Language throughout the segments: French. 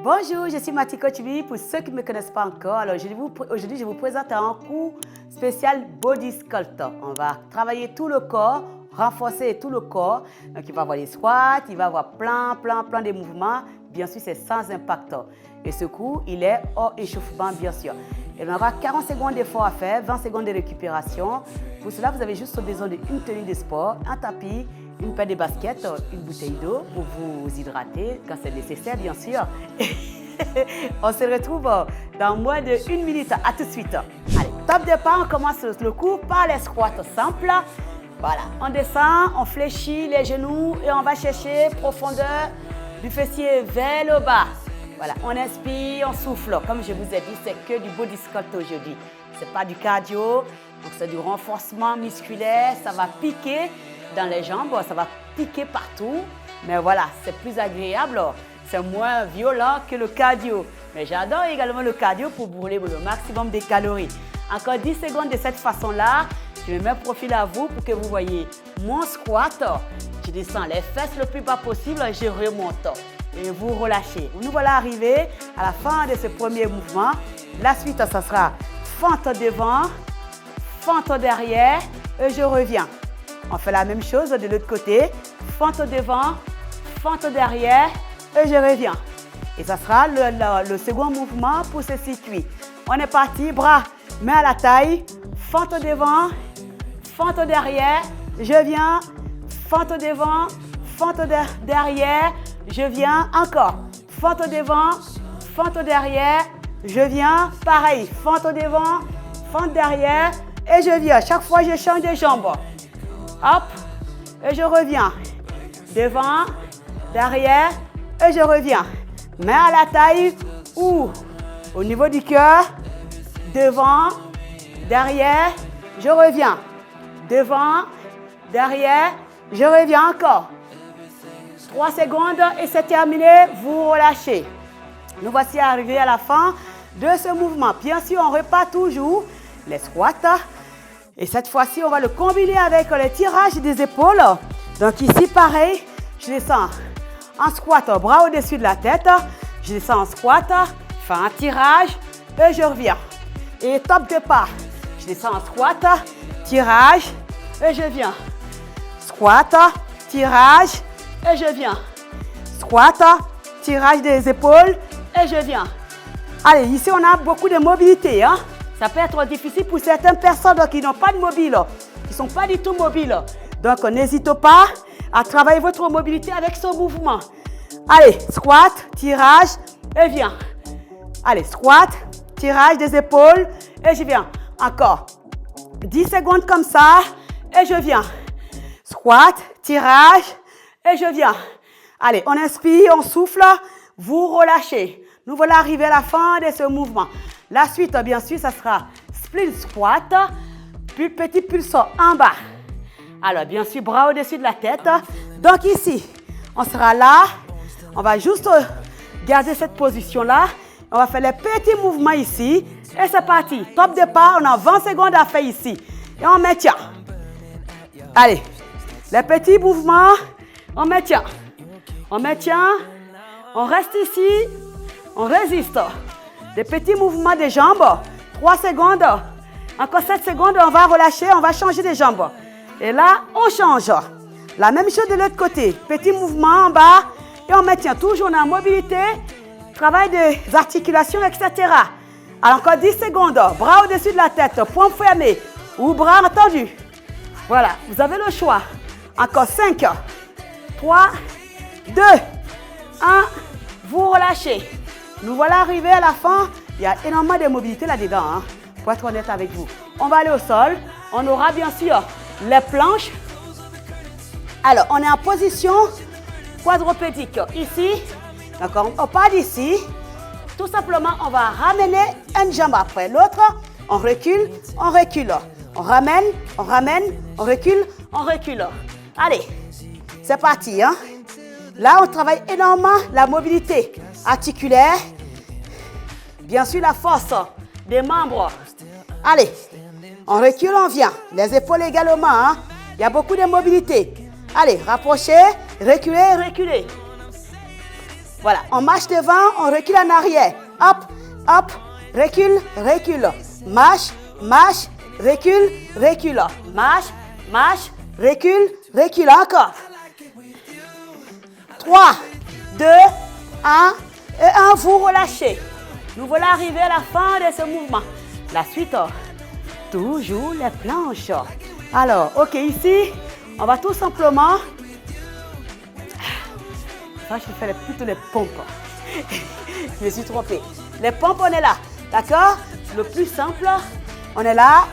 Bonjour, je suis Matiko Chibi. Pour ceux qui ne me connaissent pas encore, alors aujourd'hui je vous présente un cours spécial Body Sculpt. On va travailler tout le corps, renforcer tout le corps. Donc il va avoir les squats, il va avoir plein de mouvements. Bien sûr, c'est sans impact. Et ce cours, il est hors échauffement, bien sûr. Il y aura 40 secondes d'effort à faire, 20 secondes de récupération. Pour cela, vous avez juste besoin d'une tenue de sport, un tapis, une paire de baskets, une bouteille d'eau pour vous hydrater quand c'est nécessaire, bien sûr. On se retrouve dans moins de 1 minute. À tout de suite. Allez, top départ, on commence le cours par les squats simples. Voilà, on descend, on fléchit les genoux et on va chercher profondeur du fessier vers le bas. Voilà, on inspire, on souffle. Comme je vous ai dit, c'est que du body sculpt aujourd'hui. Ce n'est pas du cardio, donc c'est du renforcement musculaire. Ça va piquer dans les jambes, ça va piquer partout. Mais voilà, c'est plus agréable. C'est moins violent que le cardio. Mais j'adore également le cardio pour brûler le maximum de calories. Encore 10 secondes de cette façon-là. Je me mets profil à vous pour que vous voyez mon squat. Je descends les fesses le plus bas possible et je remonte. Et vous relâchez. Nous voilà arrivés à la fin de ce premier mouvement. La suite, ça sera fente devant, fente derrière et je reviens. On fait la même chose de l'autre côté. Fente devant, fente derrière et je reviens. Et ça sera le second mouvement pour ce circuit. On est parti, bras, main à la taille, fente devant, fente derrière, je viens, fente devant, fente derrière, je viens, encore. Fente devant, fente derrière, je viens, pareil, fente devant, fente derrière et je viens. Chaque fois, je change de jambe. Hop, et je reviens. Devant, derrière, et je reviens. Main à la taille ou au niveau du cœur. Devant, derrière, je reviens. Devant, derrière, je reviens encore. 3 secondes et c'est terminé. Vous relâchez. Nous voici arrivés à la fin de ce mouvement. Bien sûr, on repart toujours les squats. Et cette fois-ci, on va le combiner avec le tirage des épaules. Donc ici, pareil, je descends en squat, bras au-dessus de la tête. Je descends en squat, fais un tirage et je reviens. Et top départ, je descends en squat, tirage et je viens. Squat, tirage et je viens. Squat, tirage des épaules et je viens. Allez, ici, on a beaucoup de mobilité. Hein? Ça peut être difficile pour certaines personnes qui n'ont pas de mobile, qui ne sont pas du tout mobiles. Donc, n'hésitez pas à travailler votre mobilité avec ce mouvement. Allez, squat, tirage et viens. Allez, squat, tirage des épaules et je viens. Encore 10 secondes comme ça et je viens. Squat, tirage et je viens. Allez, on inspire, on souffle, vous relâchez. Nous voilà arrivés à la fin de ce mouvement. La suite, bien sûr, ça sera split squat, puis petit pulsor en bas. Alors, bien sûr, bras au-dessus de la tête. Donc ici, on sera là. On va juste garder cette position-là. On va faire les petits mouvements ici. Et c'est parti. Top départ, on a 20 secondes à faire ici. Et on maintient. Allez, les petits mouvements, on maintient. On maintient. On reste ici. On résiste. Des petits mouvements des jambes. 3 secondes. Encore 7 secondes, on va relâcher, on va changer les jambes. Et là, on change. La même chose de l'autre côté. Petit mouvement en bas. Et on maintient toujours en mobilité. Travail des articulations, etc. Alors, encore 10 secondes. Bras au-dessus de la tête. Poings fermés. Ou bras tendus. Voilà, vous avez le choix. Encore 5, 3, 2, 1. Vous relâchez. Nous voilà arrivés à la fin. Il y a énormément de mobilité là-dedans. Hein, pour être honnête avec vous. On va aller au sol. On aura bien sûr les planches. Alors, on est en position quadrupédique. Ici, d'accord, on part d'ici. Tout simplement, on va ramener une jambe après l'autre. On recule, on recule. On ramène, on ramène, on recule, on recule. Allez, c'est parti. Hein? Là, on travaille énormément la mobilité articulaire. Bien sûr, la force des membres. Allez, on recule, on vient. Les épaules également. Hein? Il y a beaucoup de mobilité. Allez, rapprochez, reculez, reculez. Voilà, on marche devant, on recule en arrière. Hop, hop, recule, recule. Marche, marche, recule, recule. Marche, marche, recule, recule. Encore. 3, 2, 1 et 1. Vous relâchez. Nous voilà arrivés à la fin de ce mouvement. La suite, toujours les planches. Alors, ok, ici, on va tout simplement... Moi, je fais plutôt les pompes. Je me suis trompée. Les pompes, on est là. D'accord? Le plus simple, on est là.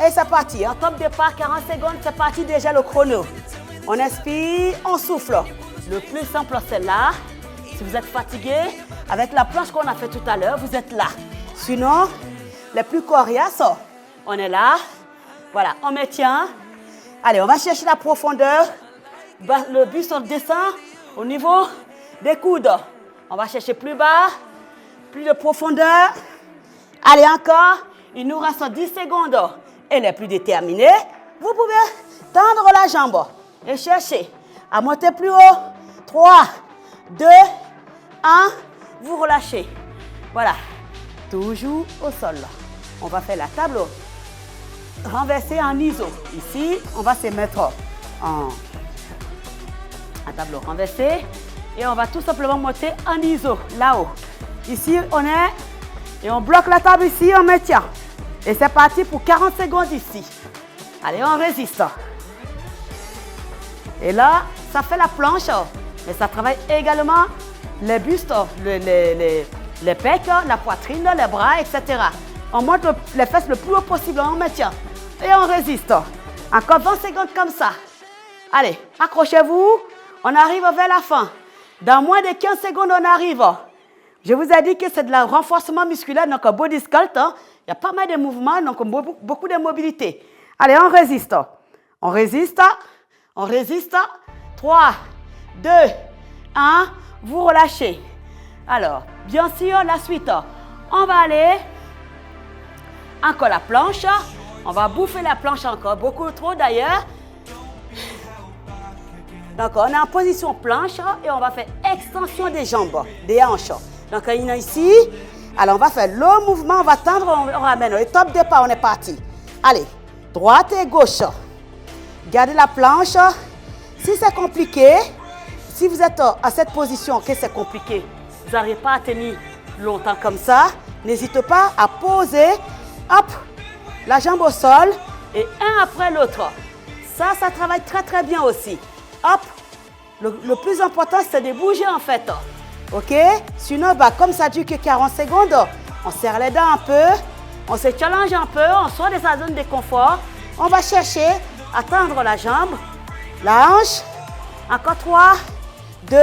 Et c'est parti. En top départ, 40 secondes, c'est parti déjà le chrono. On inspire, on souffle. Le plus simple, c'est là. Si vous êtes fatigué, avec la planche qu'on a fait tout à l'heure, vous êtes là. Sinon, les plus coriaces, on est là. Voilà, on maintient. Allez, on va chercher la profondeur. Le buste, on descend au niveau des coudes. On va chercher plus bas, plus de profondeur. Allez, encore. Il nous reste 10 secondes. Et les plus déterminés, vous pouvez tendre la jambe et chercher à monter plus haut. 3, 2, 1. Vous relâchez. Voilà. Toujours au sol. On va faire la table renversée en iso. Ici, on va se mettre en tableau renversé et on va tout simplement monter en iso là-haut. Ici on est et on bloque la table ici, on maintient. Et c'est parti pour 40 secondes ici. Allez, on résiste. Et là, ça fait la planche, mais ça travaille également les bustes, les pecs, la poitrine, les bras, etc. On monte les fesses le plus haut possible, on maintient. Et on résiste. Encore 20 secondes comme ça. Allez, accrochez-vous. On arrive vers la fin. Dans moins de 15 secondes, on arrive. Je vous ai dit que c'est de la renforcement musculaire, donc un body sculpt. Il y a pas mal de mouvements, donc beaucoup de mobilité. Allez, on résiste. On résiste. On résiste. 3, 2, 1. Vous relâchez. Alors, bien sûr, la suite. On va aller encore la planche. On va bouffer la planche encore, beaucoup trop d'ailleurs. Donc, on est en position planche et on va faire extension des jambes, des hanches. Donc, on est ici. Alors, on va faire le mouvement, on va tendre, on ramène. Le top départ, on est parti. Allez, droite et gauche. Gardez la planche. Si c'est compliqué, si vous êtes à cette position, que c'est compliqué, vous n'arrivez pas à tenir longtemps comme ça, n'hésitez pas à poser, hop, la jambe au sol et un après l'autre. Ça travaille très très bien aussi. Hop, le plus important, c'est de bouger en fait. Ok? Sinon, comme ça dure que 40 secondes, on serre les dents un peu, on se challenge un peu, on sort de sa zone de confort. On va chercher à tendre la jambe, la hanche. Encore 3, 2,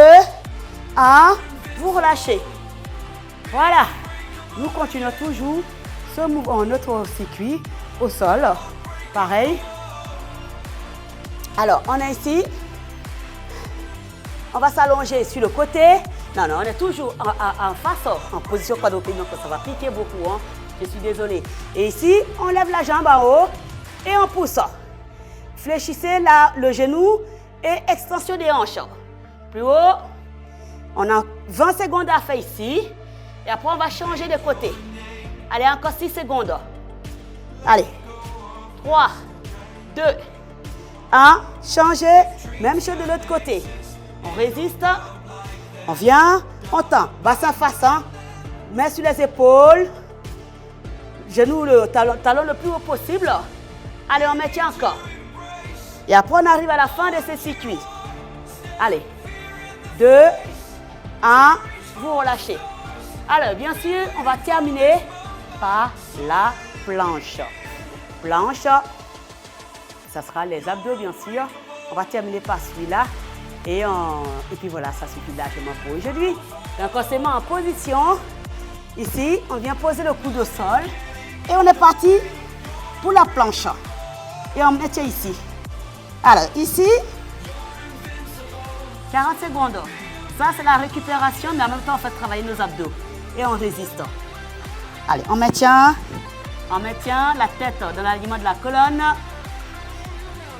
1. Vous relâchez. Voilà. Nous continuons toujours ce mouvement, notre circuit au sol. Pareil. Alors, on est ici. On va s'allonger sur le côté. Non, on est toujours en face, en position quadrupède, donc ça va piquer beaucoup. Hein. Je suis désolée. Et ici, on lève la jambe en haut et on pousse. Fléchissez le genou et extension des hanches. Plus haut. On a 20 secondes à faire ici. Et après, on va changer de côté. Allez, encore 6 secondes. Allez. 3, 2, 1. Changez. Même chose de l'autre côté. On résiste. On vient. On tend. Bassin face. Main sur les épaules. Genou, le talon le plus haut possible. Allez, on maintient encore. Et après, on arrive à la fin de ce circuit. Allez. 2, 1. Vous relâchez. Alors, bien sûr, on va terminer par la planche. Planche. Ça sera les abdos, bien sûr. On va terminer par celui-là. Et puis voilà, ça suffit largement pour aujourd'hui. Donc, on se met en position. Ici, on vient poser le coude au sol. Et on est parti pour la planche. Et on met ici. Alors, ici, 40 secondes. Ça, c'est la récupération, mais en même temps, on fait travailler nos abdos. Et on résiste. Allez, on maintient. On maintient la tête dans l'alignement de la colonne.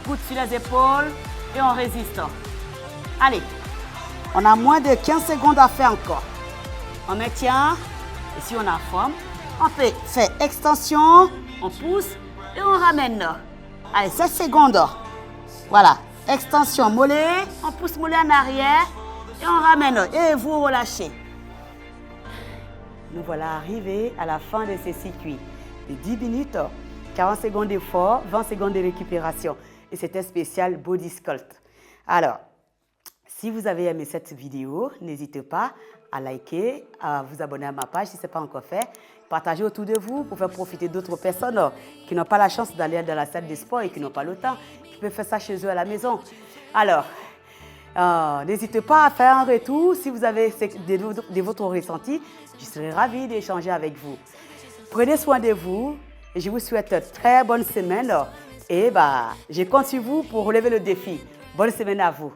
Coude sur les épaules. Et on résiste. Allez. On a moins de 15 secondes à faire encore. On maintient. Et si on a forme, on fait extension, on pousse et on ramène. Allez, 7 secondes. Voilà. Extension mollet, on pousse mollet en arrière et on ramène. Et vous relâchez. Nous voilà arrivés à la fin de ce circuit. De 10 minutes, 40 secondes d'effort, 20 secondes de récupération. Et c'était spécial Body Sculpt. Alors, si vous avez aimé cette vidéo, n'hésitez pas à liker, à vous abonner à ma page si ce n'est pas encore fait. Partagez autour de vous pour faire profiter d'autres personnes qui n'ont pas la chance d'aller dans la salle de sport et qui n'ont pas le temps, qui peuvent faire ça chez eux à la maison. Alors, n'hésitez pas à faire un retour si vous avez de votre ressenti. Je serai ravie d'échanger avec vous. Prenez soin de vous et je vous souhaite une très bonne semaine. Et je compte sur vous pour relever le défi. Bonne semaine à vous.